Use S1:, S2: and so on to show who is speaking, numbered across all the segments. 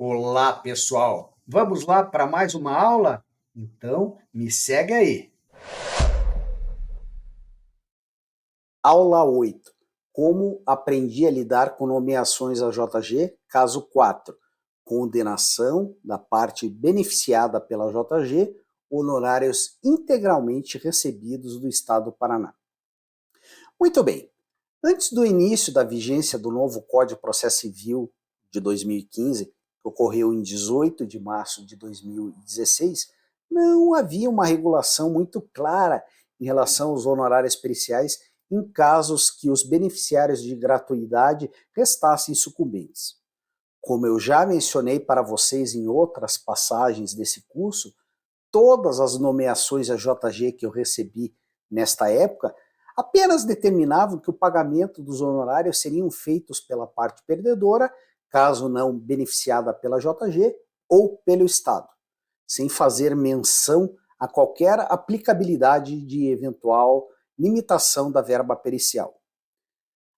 S1: Olá, pessoal! Vamos lá para mais uma aula? Então, me segue aí.
S2: Aula 8. Como aprendi a lidar com nomeações a JG, caso 4. Condenação da parte beneficiada pela JG, honorários integralmente recebidos do Estado do Paraná. Muito bem. Antes do início da vigência do novo Código de Processo Civil de 2015, que ocorreu em 18 de março de 2016, não havia uma regulação muito clara em relação aos honorários periciais em casos que os beneficiários de gratuidade restassem sucumbentes. Como eu já mencionei para vocês em outras passagens desse curso, todas as nomeações a JG que eu recebi nesta época apenas determinavam que o pagamento dos honorários seriam feitos pela parte perdedora, caso não beneficiada pela JG, ou pelo Estado, sem fazer menção a qualquer aplicabilidade de eventual limitação da verba pericial.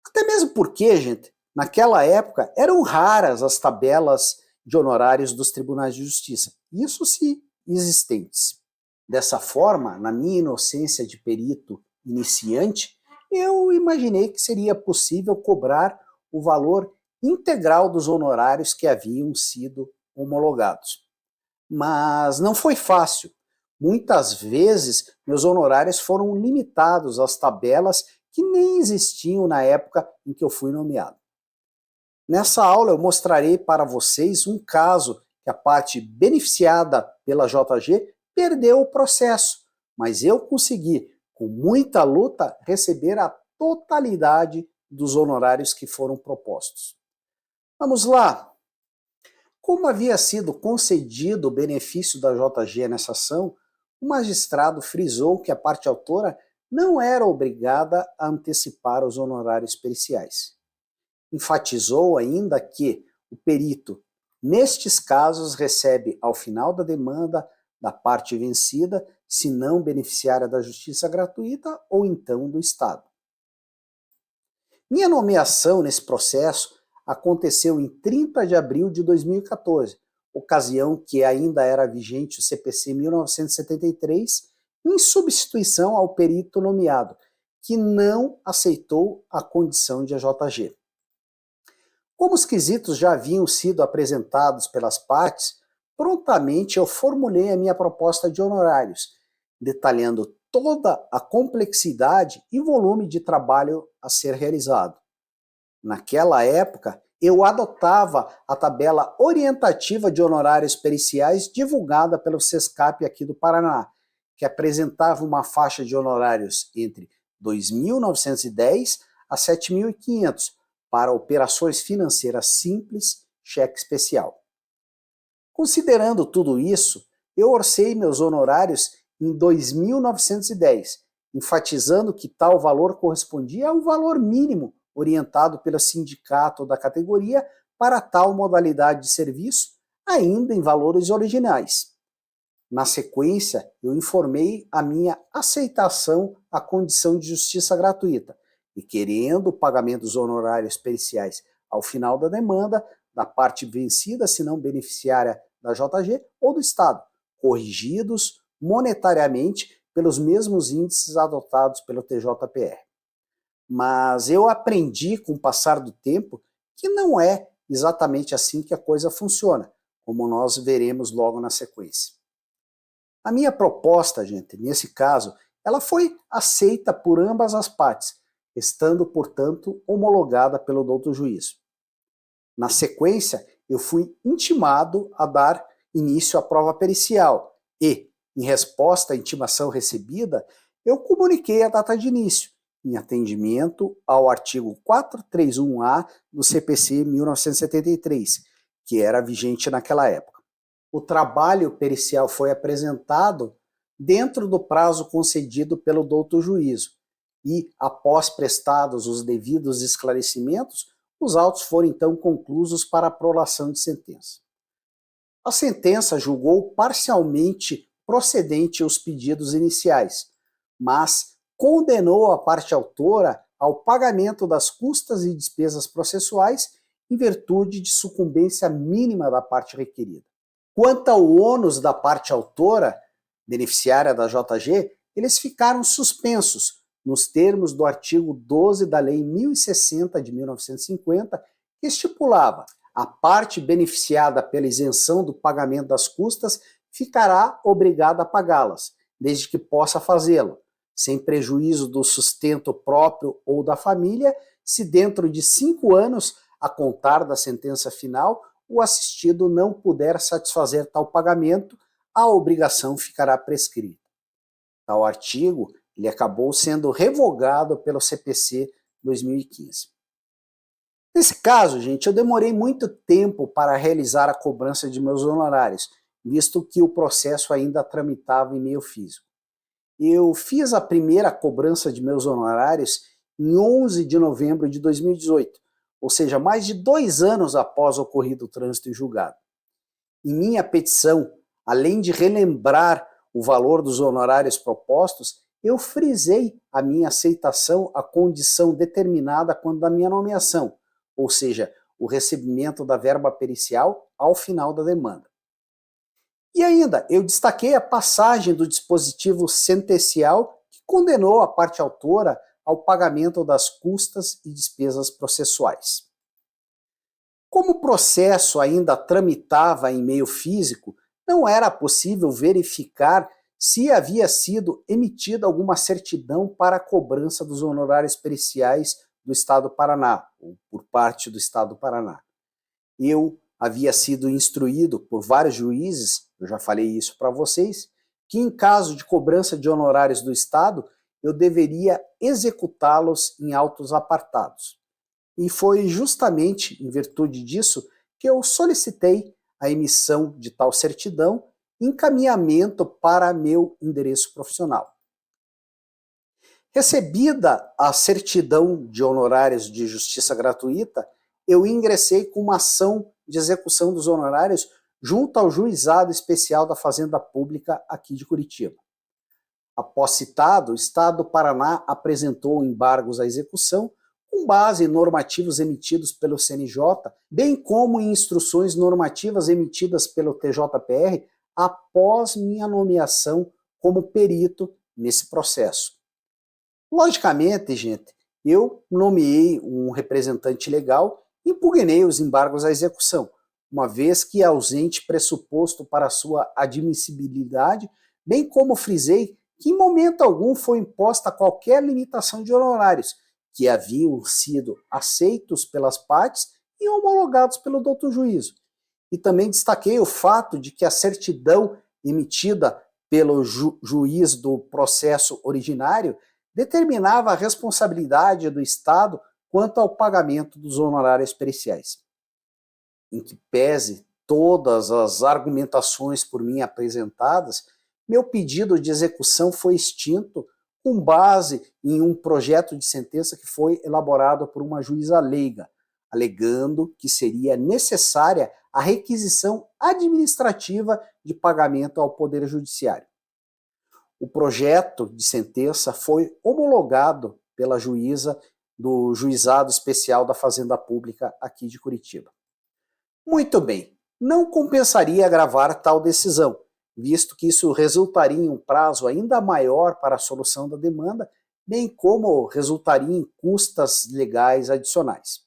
S2: Até mesmo porque, gente, naquela época eram raras as tabelas de honorários dos tribunais de justiça, isso se existentes. Dessa forma, na minha inocência de perito iniciante, eu imaginei que seria possível cobrar o valor integral dos honorários que haviam sido homologados. Mas não foi fácil. Muitas vezes, meus honorários foram limitados às tabelas que nem existiam na época em que eu fui nomeado. Nessa aula eu mostrarei para vocês um caso que a parte beneficiada pela JG perdeu o processo, mas eu consegui, com muita luta, receber a totalidade dos honorários que foram propostos. Vamos lá! Como havia sido concedido o benefício da JG nessa ação, o magistrado frisou que a parte autora não era obrigada a antecipar os honorários periciais. Enfatizou ainda que o perito, nestes casos, recebe ao final da demanda da parte vencida, se não beneficiária da justiça gratuita ou então do Estado. Minha nomeação nesse processo aconteceu em 30 de abril de 2014, ocasião que ainda era vigente o CPC 1973, em substituição ao perito nomeado, que não aceitou a condição de AJG. Como os quesitos já haviam sido apresentados pelas partes, prontamente eu formulei a minha proposta de honorários, detalhando toda a complexidade e volume de trabalho a ser realizado. Naquela época, eu adotava a tabela orientativa de honorários periciais divulgada pelo SESCAP aqui do Paraná, que apresentava uma faixa de honorários entre R$ 2.910 a R$ 7.500 para operações financeiras simples, cheque especial. Considerando tudo isso, eu orcei meus honorários em R$ 2.910, enfatizando que tal valor correspondia ao valor mínimo orientado pelo sindicato da categoria para tal modalidade de serviço, ainda em valores originais. Na sequência, eu informei a minha aceitação à condição de justiça gratuita e, querendo o pagamento dos honorários periciais ao final da demanda, da parte vencida, se não beneficiária da JG ou do Estado, corrigidos monetariamente pelos mesmos índices adotados pelo TJPR. Mas eu aprendi com o passar do tempo que não é exatamente assim que a coisa funciona, como nós veremos logo na sequência. A minha proposta, gente, nesse caso, ela foi aceita por ambas as partes, estando, portanto, homologada pelo douto juiz. Na sequência, eu fui intimado a dar início à prova pericial e, em resposta à intimação recebida, eu comuniquei a data de início, em atendimento ao artigo 431-A do CPC 1973, que era vigente naquela época. O trabalho pericial foi apresentado dentro do prazo concedido pelo douto juízo e, após prestados os devidos esclarecimentos, os autos foram então conclusos para a prolação de sentença. A sentença julgou parcialmente procedente os pedidos iniciais, mas condenou a parte autora ao pagamento das custas e despesas processuais em virtude de sucumbência mínima da parte requerida. Quanto ao ônus da parte autora, beneficiária da JG, eles ficaram suspensos nos termos do artigo 12 da Lei 1060 de 1950, que estipulava: a parte beneficiada pela isenção do pagamento das custas ficará obrigada a pagá-las, desde que possa fazê-lo, sem prejuízo do sustento próprio ou da família, se dentro de 5 anos, a contar da sentença final, o assistido não puder satisfazer tal pagamento, a obrigação ficará prescrita. Tal artigo ele acabou sendo revogado pelo CPC 2015. Nesse caso, gente, eu demorei muito tempo para realizar a cobrança de meus honorários, visto que o processo ainda tramitava em meio físico. Eu fiz a primeira cobrança de meus honorários em 11 de novembro de 2018, ou seja, mais de 2 anos após o ocorrido trânsito em julgado. Em minha petição, além de relembrar o valor dos honorários propostos, eu frisei a minha aceitação à condição determinada quando da minha nomeação, ou seja, o recebimento da verba pericial ao final da demanda. E ainda, eu destaquei a passagem do dispositivo sentencial que condenou a parte autora ao pagamento das custas e despesas processuais. Como o processo ainda tramitava em meio físico, não era possível verificar se havia sido emitida alguma certidão para a cobrança dos honorários periciais do Estado do Paraná, ou por parte do Estado do Paraná. Eu havia sido instruído por vários juízes, eu já falei isso para vocês, que em caso de cobrança de honorários do Estado, eu deveria executá-los em autos apartados. E foi justamente em virtude disso que eu solicitei a emissão de tal certidão em encaminhamento para meu endereço profissional. Recebida a certidão de honorários de justiça gratuita, eu ingressei com uma ação de execução dos honorários junto ao Juizado Especial da Fazenda Pública aqui de Curitiba. Após citado, o Estado do Paraná apresentou embargos à execução com base em normativos emitidos pelo CNJ, bem como em instruções normativas emitidas pelo TJPR após minha nomeação como perito nesse processo. Logicamente, gente, eu nomeei um representante legal e impugnei os embargos à execução, uma vez que é ausente pressuposto para sua admissibilidade, bem como frisei que em momento algum foi imposta qualquer limitação de honorários, que haviam sido aceitos pelas partes e homologados pelo douto juízo. E também destaquei o fato de que a certidão emitida pelo juiz do processo originário determinava a responsabilidade do Estado quanto ao pagamento dos honorários periciais. Em que pese todas as argumentações por mim apresentadas, meu pedido de execução foi extinto com base em um projeto de sentença que foi elaborado por uma juíza leiga, alegando que seria necessária a requisição administrativa de pagamento ao Poder Judiciário. O projeto de sentença foi homologado pela juíza do Juizado Especial da Fazenda Pública aqui de Curitiba. Muito bem, não compensaria agravar tal decisão, visto que isso resultaria em um prazo ainda maior para a solução da demanda, bem como resultaria em custas legais adicionais.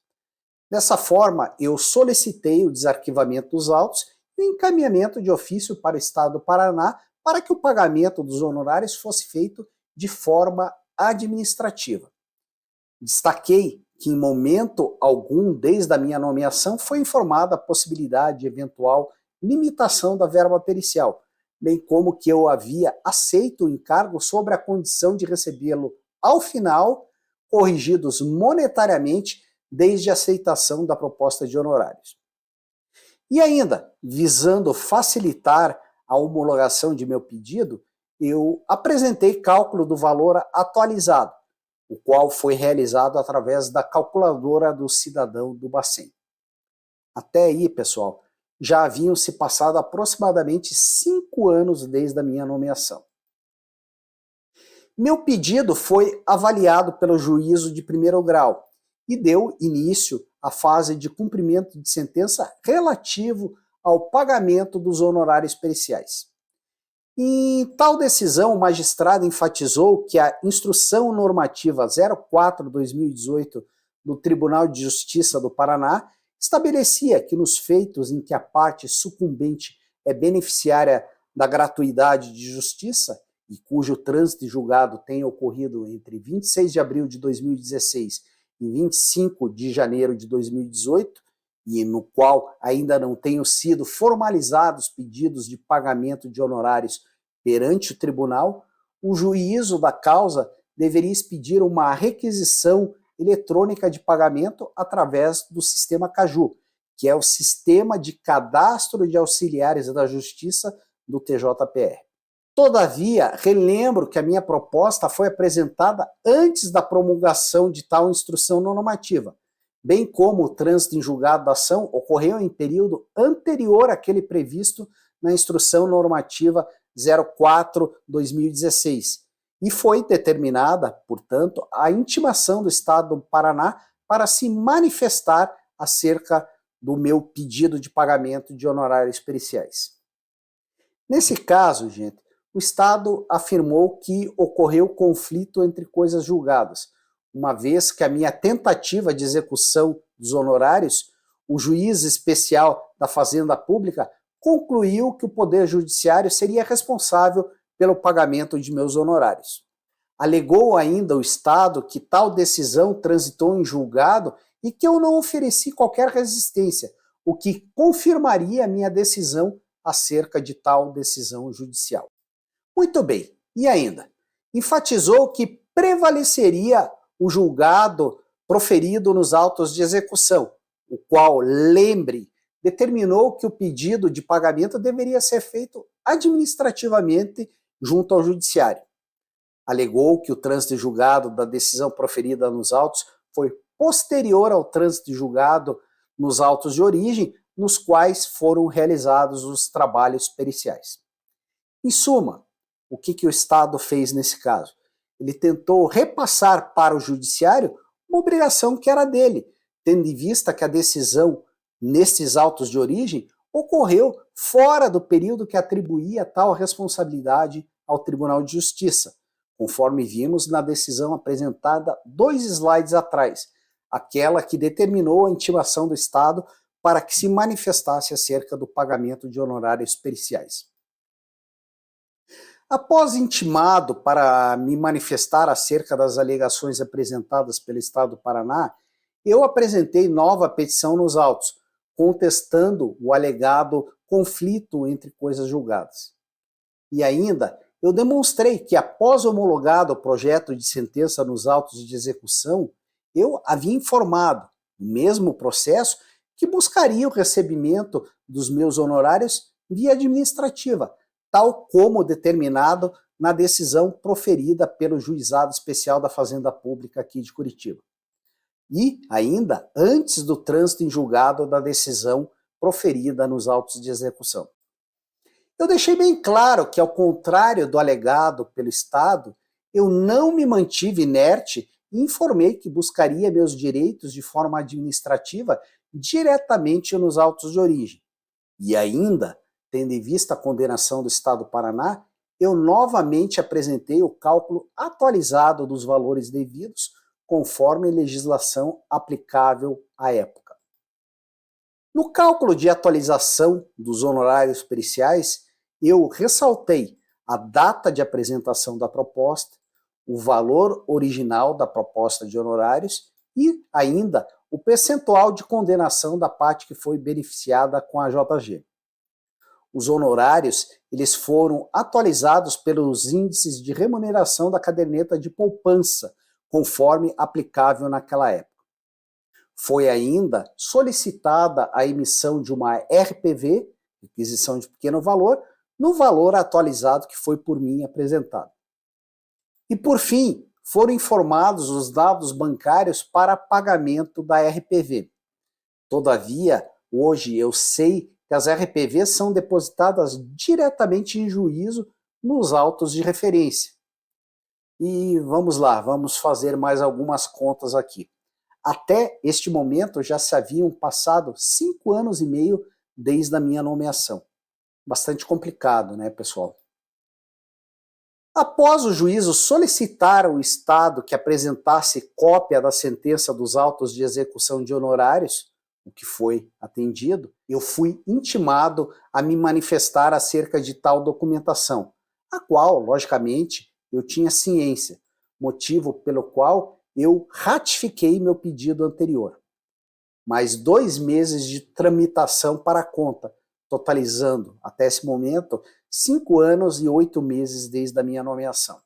S2: Dessa forma, eu solicitei o desarquivamento dos autos e o encaminhamento de ofício para o Estado do Paraná para que o pagamento dos honorários fosse feito de forma administrativa. Destaquei que em momento algum, desde a minha nomeação, foi informada a possibilidade de eventual limitação da verba pericial, bem como que eu havia aceito o encargo sobre a condição de recebê-lo ao final, corrigidos monetariamente desde a aceitação da proposta de honorários. E ainda, visando facilitar a homologação de meu pedido, eu apresentei cálculo do valor atualizado, o qual foi realizado através da calculadora do cidadão do Bacen. Até aí, pessoal, já haviam se passado aproximadamente 5 anos desde a minha nomeação. Meu pedido foi avaliado pelo juízo de primeiro grau e deu início a fase de cumprimento de sentença relativo ao pagamento dos honorários periciais. Em tal decisão, o magistrado enfatizou que a Instrução Normativa 04/2018 do Tribunal de Justiça do Paraná estabelecia que nos feitos em que a parte sucumbente é beneficiária da gratuidade de justiça e cujo trânsito e julgado tenha ocorrido entre 26 de abril de 2016 e 25 de janeiro de 2018, e no qual ainda não tenham sido formalizados pedidos de pagamento de honorários perante o tribunal, o juízo da causa deveria expedir uma requisição eletrônica de pagamento através do sistema CAJU, que é o Sistema de Cadastro de Auxiliares da Justiça do TJPR. Todavia, relembro que a minha proposta foi apresentada antes da promulgação de tal instrução normativa, bem como o trânsito em julgado da ação ocorreu em período anterior àquele previsto na Instrução Normativa 04/2016, e foi determinada, portanto, a intimação do Estado do Paraná para se manifestar acerca do meu pedido de pagamento de honorários periciais. Nesse caso, gente, o Estado afirmou que ocorreu conflito entre coisas julgadas, uma vez que a minha tentativa de execução dos honorários, o juiz especial da Fazenda Pública concluiu que o Poder Judiciário seria responsável pelo pagamento de meus honorários. Alegou ainda o Estado que tal decisão transitou em julgado e que eu não ofereci qualquer resistência, o que confirmaria a minha decisão acerca de tal decisão judicial. Muito bem, e ainda? Enfatizou que prevaleceria o julgado proferido nos autos de execução, o qual, lembre, determinou que o pedido de pagamento deveria ser feito administrativamente junto ao judiciário. Alegou que o trânsito julgado da decisão proferida nos autos foi posterior ao trânsito julgado nos autos de origem, nos quais foram realizados os trabalhos periciais. Em suma, o que o Estado fez nesse caso? Ele tentou repassar para o judiciário uma obrigação que era dele, tendo em vista que a decisão nestes autos de origem ocorreu fora do período que atribuía tal responsabilidade ao Tribunal de Justiça, conforme vimos na decisão apresentada 2 slides atrás, aquela que determinou a intimação do Estado para que se manifestasse acerca do pagamento de honorários periciais. Após intimado para me manifestar acerca das alegações apresentadas pelo Estado do Paraná, eu apresentei nova petição nos autos, contestando o alegado conflito entre coisas julgadas. E ainda, eu demonstrei que após homologado o projeto de sentença nos autos de execução, eu havia informado, no mesmo processo, que buscaria o recebimento dos meus honorários via administrativa, tal como determinado na decisão proferida pelo Juizado Especial da Fazenda Pública aqui de Curitiba. E, ainda, antes do trânsito em julgado da decisão proferida nos autos de execução. Eu deixei bem claro que, ao contrário do alegado pelo Estado, eu não me mantive inerte e informei que buscaria meus direitos de forma administrativa diretamente nos autos de origem. E ainda, tendo em vista a condenação do Estado do Paraná, eu novamente apresentei o cálculo atualizado dos valores devidos, conforme legislação aplicável à época. No cálculo de atualização dos honorários periciais, eu ressaltei a data de apresentação da proposta, o valor original da proposta de honorários e ainda o percentual de condenação da parte que foi beneficiada com a JG. Os honorários eles foram atualizados pelos índices de remuneração da caderneta de poupança, conforme aplicável naquela época. Foi ainda solicitada a emissão de uma RPV, requisição de pequeno valor, no valor atualizado que foi por mim apresentado. E por fim, foram informados os dados bancários para pagamento da RPV. Todavia, hoje eu sei que as RPVs são depositadas diretamente em juízo nos autos de referência. E vamos lá, vamos fazer mais algumas contas aqui. Até este momento já se haviam passado 5 anos e meio desde a minha nomeação. Bastante complicado, né, pessoal? Após o juízo solicitar ao Estado que apresentasse cópia da sentença dos autos de execução de honorários, o que foi atendido, eu fui intimado a me manifestar acerca de tal documentação, a qual, logicamente, eu tinha ciência, motivo pelo qual eu ratifiquei meu pedido anterior. Mais 2 meses de tramitação para a conta, totalizando, até esse momento, 5 anos e 8 meses desde a minha nomeação.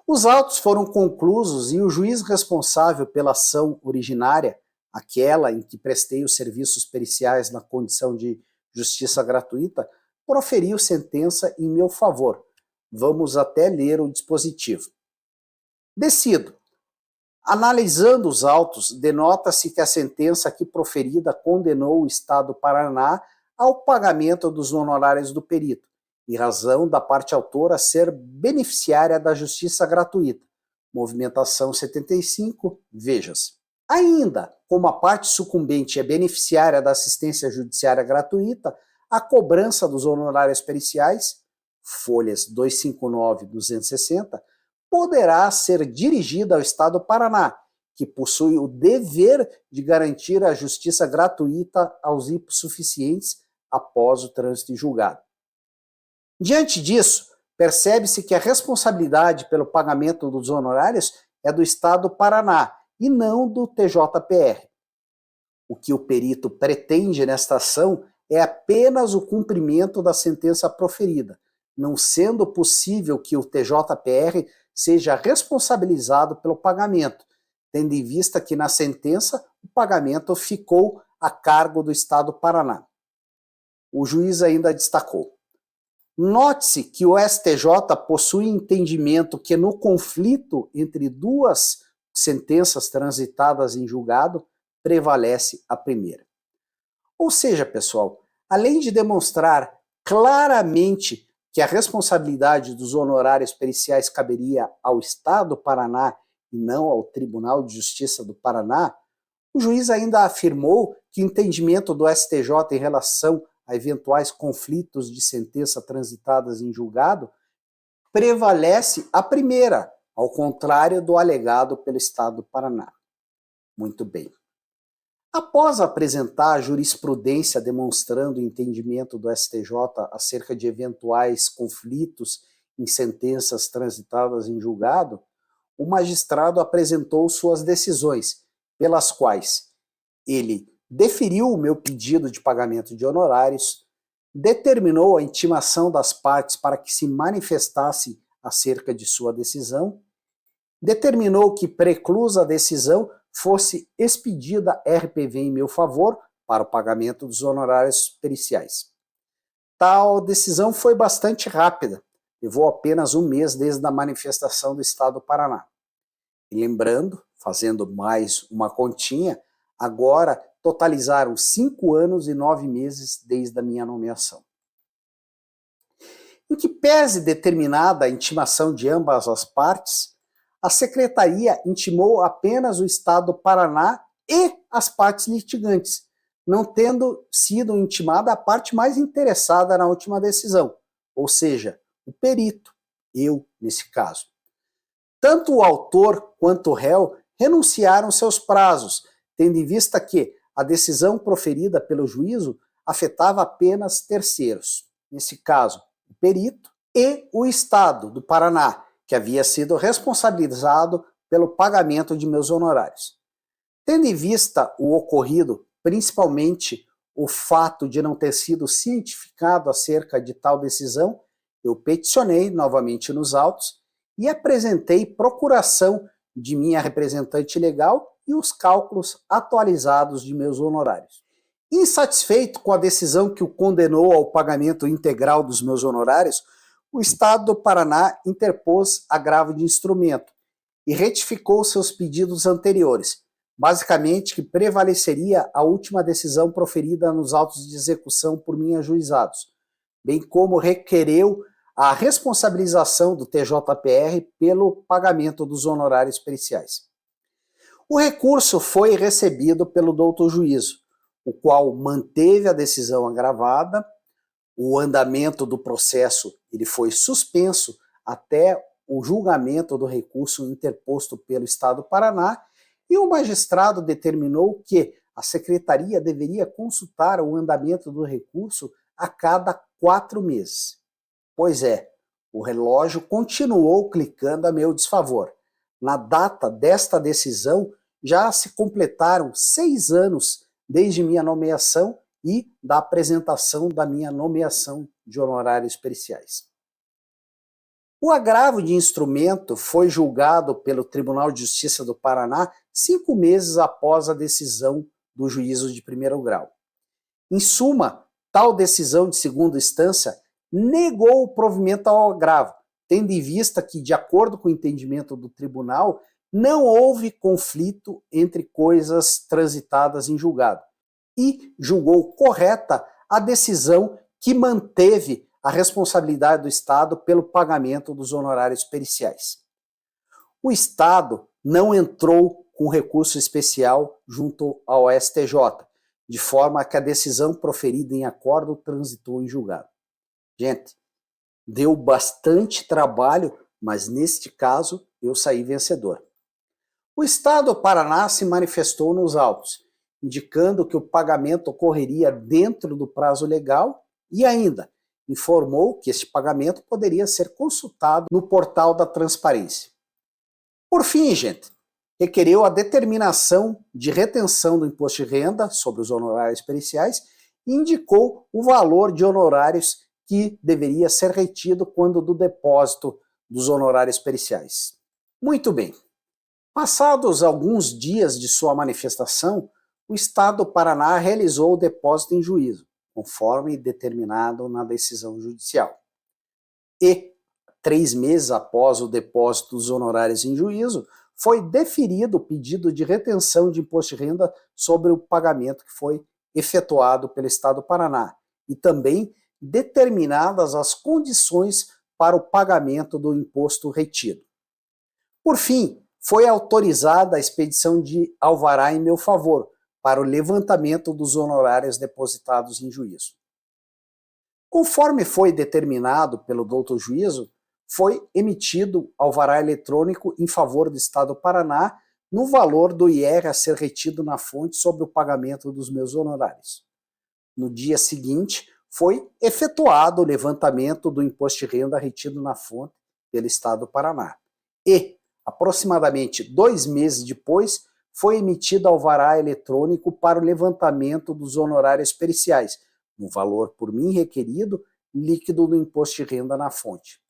S2: Os autos foram conclusos e o juiz responsável pela ação originária, aquela em que prestei os serviços periciais na condição de justiça gratuita, proferiu sentença em meu favor. Vamos até ler o dispositivo. Decido. Analisando os autos, denota-se que a sentença aqui proferida condenou o Estado do Paraná ao pagamento dos honorários do perito, em razão da parte autora ser beneficiária da justiça gratuita. Movimentação 75, veja-se. Ainda, como a parte sucumbente é beneficiária da assistência judiciária gratuita, a cobrança dos honorários periciais, folhas 259 e 260, poderá ser dirigida ao Estado do Paraná, que possui o dever de garantir a justiça gratuita aos hipossuficientes após o trânsito em julgado. Diante disso, percebe-se que a responsabilidade pelo pagamento dos honorários é do Estado do Paraná e não do TJPR. O que o perito pretende nesta ação é apenas o cumprimento da sentença proferida, não sendo possível que o TJPR seja responsabilizado pelo pagamento, tendo em vista que na sentença o pagamento ficou a cargo do Estado do Paraná. O juiz ainda destacou: note-se que o STJ possui entendimento que no conflito entre 2 sentenças transitadas em julgado, prevalece a primeira. Ou seja, pessoal, além de demonstrar claramente que a responsabilidade dos honorários periciais caberia ao Estado do Paraná e não ao Tribunal de Justiça do Paraná, o juiz ainda afirmou que o entendimento do STJ em relação a eventuais conflitos de sentença transitadas em julgado prevalece a primeira, ao contrário do alegado pelo Estado do Paraná. Muito bem. Após apresentar a jurisprudência demonstrando o entendimento do STJ acerca de eventuais conflitos em sentenças transitadas em julgado, o magistrado apresentou suas decisões, pelas quais ele deferiu o meu pedido de pagamento de honorários, determinou a intimação das partes para que se manifestassem acerca de sua decisão, determinou que, preclusa a decisão, fosse expedida RPV em meu favor para o pagamento dos honorários periciais. Tal decisão foi bastante rápida, levou apenas 1 mês desde a manifestação do Estado do Paraná. E lembrando, fazendo mais uma continha, agora totalizaram 5 anos e 9 meses desde a minha nomeação. Em que pese determinada a intimação de ambas as partes, a Secretaria intimou apenas o Estado do Paraná e as partes litigantes, não tendo sido intimada a parte mais interessada na última decisão, ou seja, o perito, eu nesse caso. Tanto o autor quanto o réu renunciaram seus prazos, tendo em vista que a decisão proferida pelo juízo afetava apenas terceiros, nesse caso, o perito e o Estado do Paraná, que havia sido responsabilizado pelo pagamento de meus honorários. Tendo em vista o ocorrido, principalmente o fato de não ter sido cientificado acerca de tal decisão, eu peticionei novamente nos autos e apresentei procuração de minha representante legal e os cálculos atualizados de meus honorários. Insatisfeito com a decisão que o condenou ao pagamento integral dos meus honorários, o Estado do Paraná interpôs agravo de instrumento e retificou seus pedidos anteriores, basicamente que prevaleceria a última decisão proferida nos autos de execução por mim ajuizados, bem como requereu a responsabilização do TJPR pelo pagamento dos honorários periciais. O recurso foi recebido pelo doutor juízo, o qual manteve a decisão agravada. O andamento do processo ele foi suspenso até o julgamento do recurso interposto pelo Estado do Paraná, e o magistrado determinou que a secretaria deveria consultar o andamento do recurso a cada 4 meses. Pois é, o relógio continuou clicando a meu desfavor. Na data desta decisão, já se completaram 6 anos desde minha nomeação e da apresentação da minha nomeação de honorários periciais. O agravo de instrumento foi julgado pelo Tribunal de Justiça do Paraná 5 meses após a decisão do juízo de primeiro grau. Em suma, tal decisão de segunda instância negou o provimento ao agravo, tendo em vista que, de acordo com o entendimento do tribunal, não houve conflito entre coisas transitadas em julgado, e julgou correta a decisão que manteve a responsabilidade do Estado pelo pagamento dos honorários periciais. O Estado não entrou com recurso especial junto ao STJ, de forma que a decisão proferida em acordo transitou em julgado. Gente, deu bastante trabalho, mas neste caso eu saí vencedor. O Estado do Paraná se manifestou nos autos, indicando que o pagamento ocorreria dentro do prazo legal e ainda informou que este pagamento poderia ser consultado no portal da transparência. Por fim, gente, requereu a determinação de retenção do imposto de renda sobre os honorários periciais e indicou o valor de honorários que deveria ser retido quando do depósito dos honorários periciais. Muito bem. Passados alguns dias de sua manifestação, o Estado do Paraná realizou o depósito em juízo, conforme determinado na decisão judicial. E, 3 meses após o depósito dos honorários em juízo, foi deferido o pedido de retenção de imposto de renda sobre o pagamento que foi efetuado pelo Estado do Paraná, e também determinadas as condições para o pagamento do imposto retido. Por fim, foi autorizada a expedição de alvará em meu favor, para o levantamento dos honorários depositados em juízo. Conforme foi determinado pelo doutor juízo, foi emitido alvará eletrônico em favor do Estado do Paraná no valor do IR a ser retido na fonte sobre o pagamento dos meus honorários. No dia seguinte, foi efetuado o levantamento do imposto de renda retido na fonte pelo Estado do Paraná. E, aproximadamente 2 meses depois, foi emitido alvará eletrônico para o levantamento dos honorários periciais, no valor por mim requerido, líquido do imposto de renda na fonte.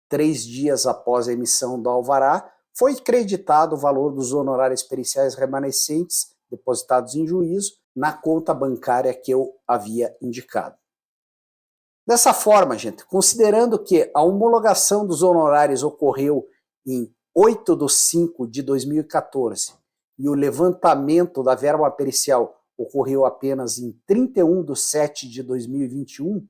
S2: 3 dias após a emissão do alvará, foi creditado o valor dos honorários periciais remanescentes depositados em juízo na conta bancária que eu havia indicado. Dessa forma, gente, considerando que a homologação dos honorários ocorreu em 8/5 de 2014, e o levantamento da verba pericial ocorreu apenas em 31/7 de 2021,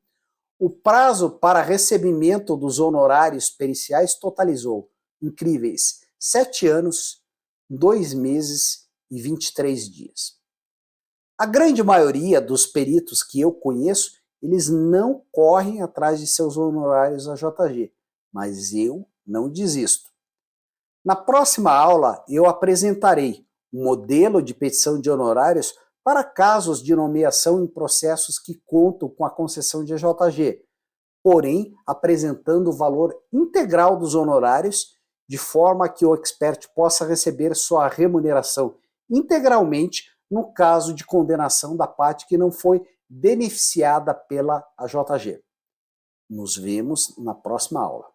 S2: o prazo para recebimento dos honorários periciais totalizou incríveis 7 anos, 2 meses e 23 dias. A grande maioria dos peritos que eu conheço, eles não correm atrás de seus honorários a JG, mas eu não desisto. Na próxima aula, eu apresentarei um modelo de petição de honorários para casos de nomeação em processos que contam com a concessão de EJG, porém apresentando o valor integral dos honorários, de forma que o expert possa receber sua remuneração integralmente no caso de condenação da parte que não foi beneficiada pela AJG. Nos vemos na próxima aula.